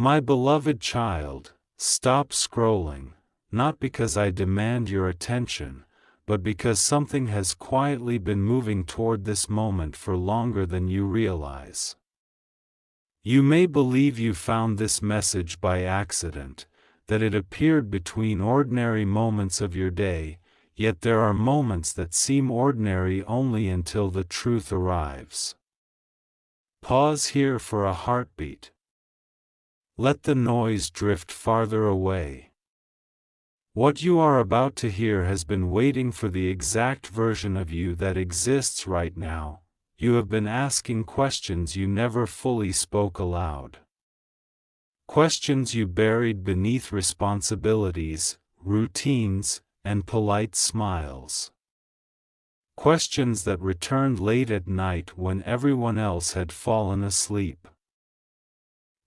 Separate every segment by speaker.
Speaker 1: My beloved child, stop scrolling, not because I demand your attention, but because something has quietly been moving toward this moment for longer than you realize. You may believe you found this message by accident, that it appeared between ordinary moments of your day, yet there are moments that seem ordinary only until the truth arrives. Pause here for a heartbeat. Let the noise drift farther away. What you are about to hear has been waiting for the exact version of you that exists right now. You have been asking questions you never fully spoke aloud. Questions you buried beneath responsibilities, routines, and polite smiles. Questions that returned late at night when everyone else had fallen asleep.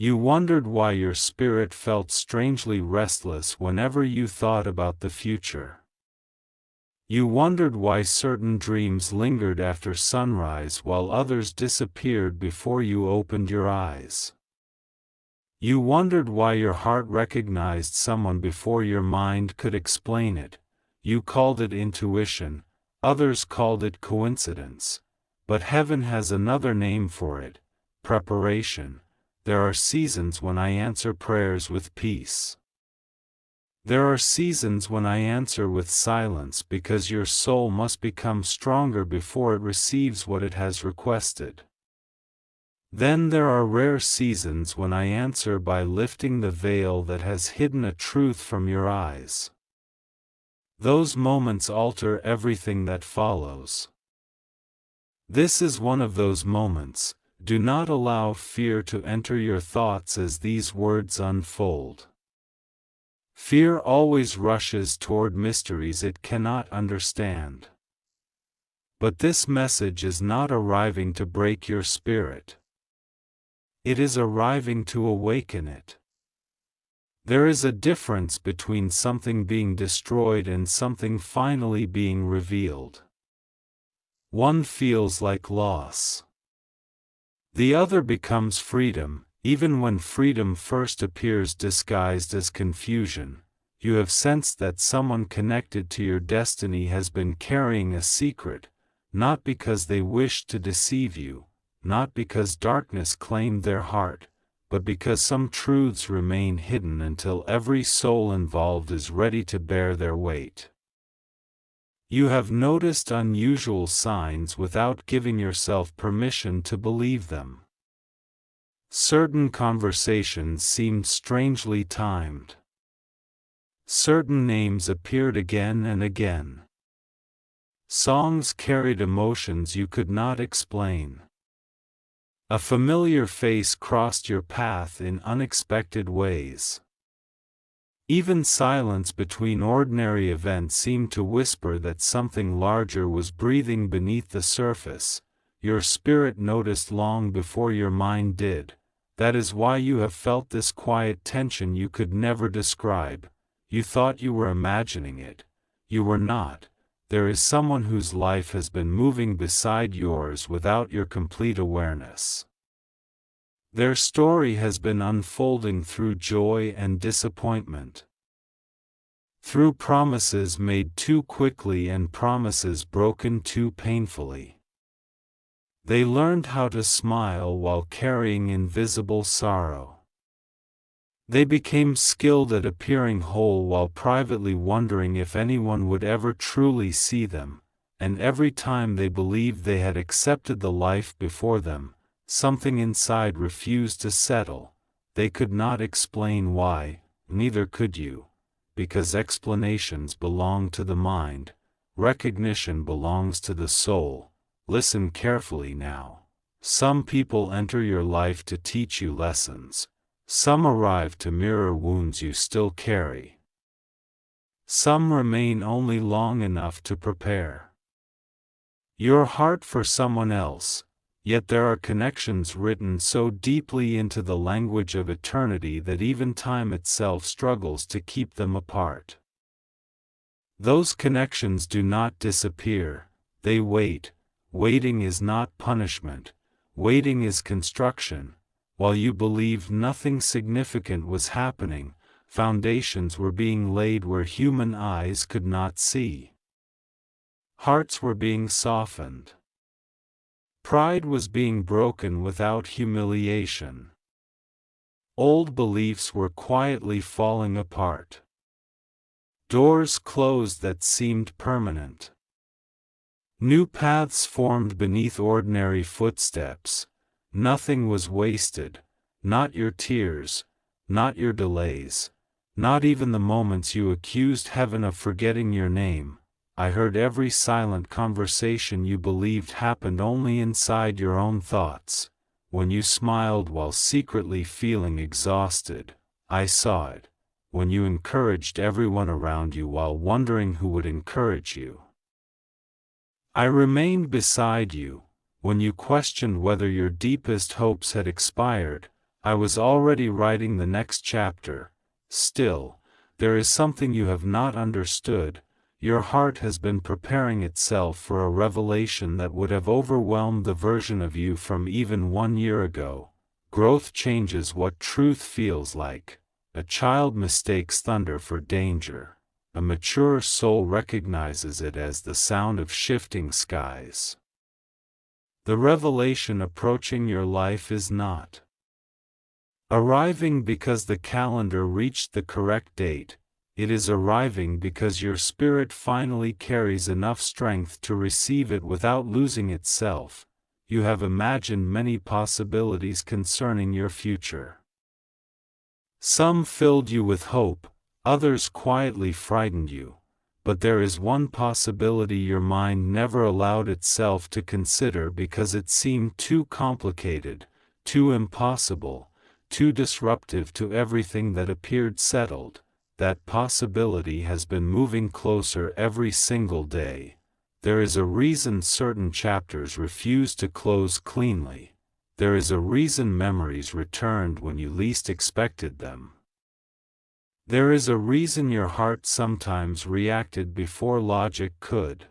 Speaker 1: You wondered why your spirit felt strangely restless whenever you thought about the future. You wondered why certain dreams lingered after sunrise while others disappeared before you opened your eyes. You wondered why your heart recognized someone before your mind could explain it. You called it intuition, others called it coincidence. But heaven has another name for it: preparation. There are seasons when I answer prayers with peace. There are seasons when I answer with silence because your soul must become stronger before it receives what it has requested. Then there are rare seasons when I answer by lifting the veil that has hidden a truth from your eyes. Those moments alter everything that follows. This is one of those moments. Do not allow fear to enter your thoughts as these words unfold. Fear always rushes toward mysteries it cannot understand. But this message is not arriving to break your spirit. It is arriving to awaken it. There is a difference between something being destroyed and something finally being revealed. One feels like loss. The other becomes freedom. Even when freedom first appears disguised as confusion, you have sensed that someone connected to your destiny has been carrying a secret, not because they wished to deceive you, not because darkness claimed their heart, but because some truths remain hidden until every soul involved is ready to bear their weight. You have noticed unusual signs without giving yourself permission to believe them. Certain conversations seemed strangely timed. Certain names appeared again and again. Songs carried emotions you could not explain. A familiar face crossed your path in unexpected ways. Even silence between ordinary events seemed to whisper that something larger was breathing beneath the surface. Your spirit noticed long before your mind did. That is why you have felt this quiet tension you could never describe. You thought you were imagining it. You were not. There is someone whose life has been moving beside yours without your complete awareness. Their story has been unfolding through joy and disappointment. Through promises made too quickly and promises broken too painfully. They learned how to smile while carrying invisible sorrow. They became skilled at appearing whole while privately wondering if anyone would ever truly see them, and every time they believed they had accepted the life before them, something inside refused to settle. They could not explain why, neither could you, because explanations belong to the mind, recognition belongs to the soul. Listen carefully now. Some people enter your life to teach you lessons. Some arrive to mirror wounds you still carry. Some remain only long enough to prepare your heart for someone else, yet there are connections written so deeply into the language of eternity that even time itself struggles to keep them apart. Those connections do not disappear, they wait. Waiting is not punishment, waiting is construction. while you believed nothing significant was happening, foundations were being laid where human eyes could not see. Hearts were being softened. Pride was being broken without humiliation. Old beliefs were quietly falling apart. Doors closed that seemed permanent. New paths formed beneath ordinary footsteps. Nothing was wasted, not your tears, not your delays, not even the moments you accused heaven of forgetting your name. I heard every silent conversation you believed happened only inside your own thoughts. When you smiled while secretly feeling exhausted, I saw it. When you encouraged everyone around you while wondering who would encourage you, I remained beside you. When you questioned whether your deepest hopes had expired, I was already writing the next chapter. Still, there is something you have not understood. Your heart has been preparing itself for a revelation that would have overwhelmed the version of you from even 1 year ago. Growth changes what truth feels like. A child mistakes thunder for danger. A mature soul recognizes it as the sound of shifting skies. The revelation approaching your life is not arriving because the calendar reached the correct date. It is arriving because your spirit finally carries enough strength to receive it without losing itself. You have imagined many possibilities concerning your future. Some filled you with hope, others quietly frightened you. But there is one possibility your mind never allowed itself to consider because it seemed too complicated, too impossible, too disruptive to everything that appeared settled. That possibility has been moving closer every single day. There is a reason certain chapters refuse to close cleanly. There is a reason memories returned when you least expected them. There is a reason your heart sometimes reacted before logic could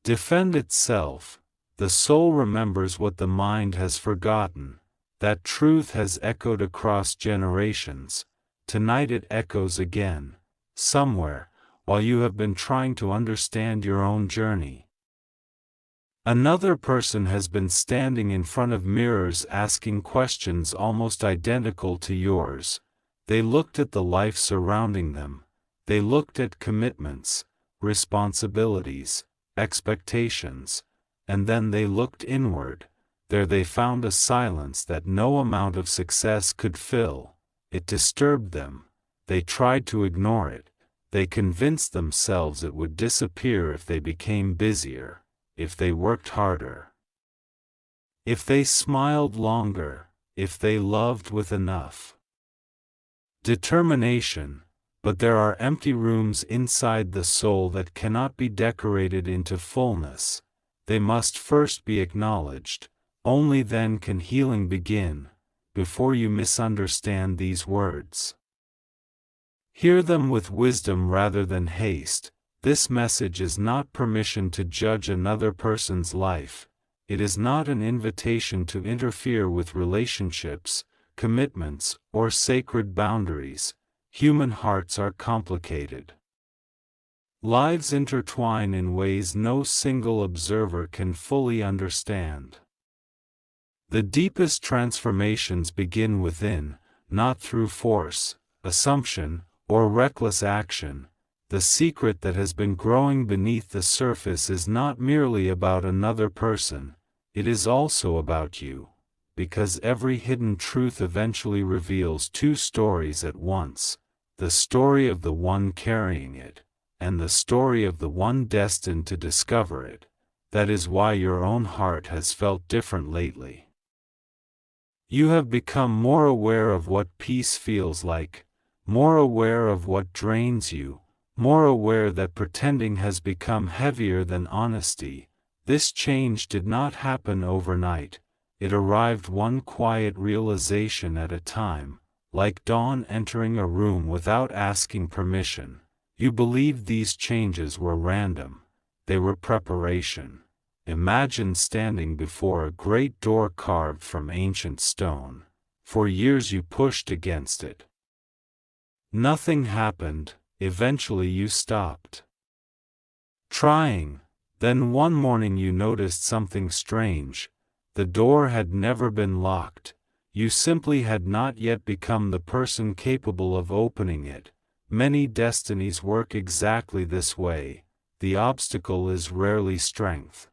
Speaker 1: defend itself. The soul remembers what the mind has forgotten. That truth has echoed across generations. Tonight it echoes again, somewhere, while you have been trying to understand your own journey. Another person has been standing in front of mirrors asking questions almost identical to yours. They looked at the life surrounding them. They looked at commitments, responsibilities, expectations, and then they looked inward. There they found a silence that no amount of success could fill. It disturbed them. They tried to ignore it. They convinced themselves it would disappear if they became busier, if they worked harder, if they smiled longer, if they loved with enough determination. But there are empty rooms inside the soul that cannot be decorated into fullness. They must first be acknowledged. Only then can healing begin. Before you misunderstand these words, hear them with wisdom rather than haste. This message is not permission to judge another person's life. It is not an invitation to interfere with relationships, commitments, or sacred boundaries. Human hearts are complicated. Lives intertwine in ways no single observer can fully understand. The deepest transformations begin within, not through force, assumption, or reckless action. The secret that has been growing beneath the surface is not merely about another person, it is also about you, because every hidden truth eventually reveals two stories at once, the story of the one carrying it, and the story of the one destined to discover it. That is why your own heart has felt different lately. You have become more aware of what peace feels like, more aware of what drains you, more aware that pretending has become heavier than honesty. This change did not happen overnight. It arrived one quiet realization at a time, like dawn entering a room without asking permission. You believed these changes were random. They were preparation. Imagine standing before a great door carved from ancient stone. For years you pushed against it. Nothing happened. Eventually you stopped trying. Then one morning you noticed something strange. The door had never been locked. You simply had not yet become the person capable of opening it. Many destinies work exactly this way. The obstacle is rarely strength.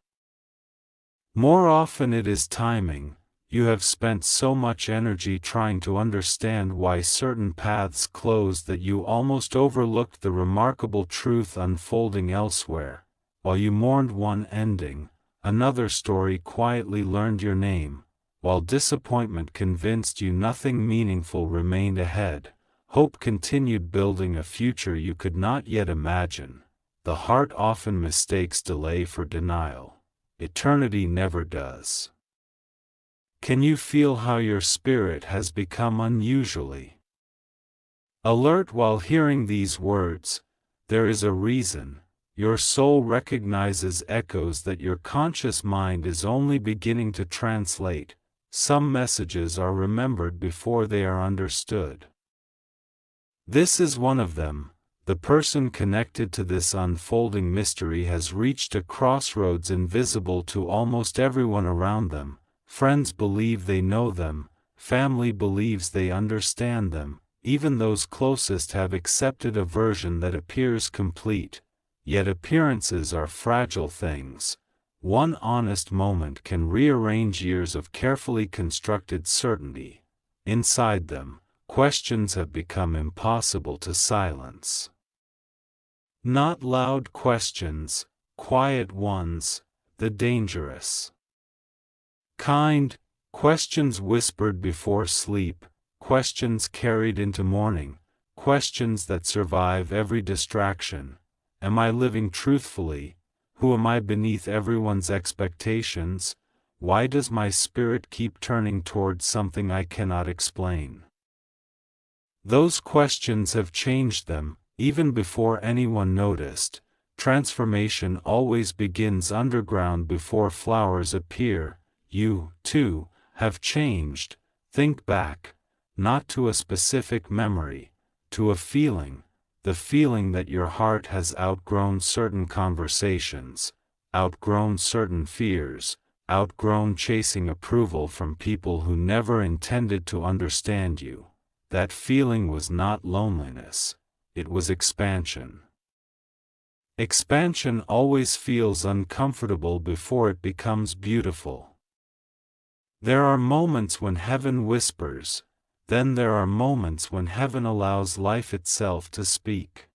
Speaker 1: More often it is timing. You have spent so much energy trying to understand why certain paths closed that you almost overlooked the remarkable truth unfolding elsewhere. While you mourned one ending, another story quietly learned your name. While disappointment convinced you nothing meaningful remained ahead, hope continued building a future you could not yet imagine. The heart often mistakes delay for denial. Eternity never does. Can you feel how your spirit has become unusually alert while hearing these words? There is a reason. Your soul recognizes echoes that your conscious mind is only beginning to translate. Some messages are remembered before they are understood. This is one of them. The person connected to this unfolding mystery has reached a crossroads invisible to almost everyone around them. Friends believe they know them, family believes they understand them, even those closest have accepted a version that appears complete. Yet appearances are fragile things. One honest moment can rearrange years of carefully constructed certainty. Inside them, questions have become impossible to silence. Not loud questions, quiet ones, the dangerous kind, questions whispered before sleep, questions carried into morning, questions that survive every distraction. Am I living truthfully? Who am I beneath everyone's expectations? Why does my spirit keep turning towards something I cannot explain? Those questions have changed them, even before anyone noticed. Transformation always begins underground before flowers appear. You, too, have changed. Think back, not to a specific memory, to a feeling, the feeling that your heart has outgrown certain conversations, outgrown certain fears, outgrown chasing approval from people who never intended to understand you. That feeling was not loneliness, it was expansion. Expansion always feels uncomfortable before it becomes beautiful. There are moments when heaven whispers, then there are moments when heaven allows life itself to speak.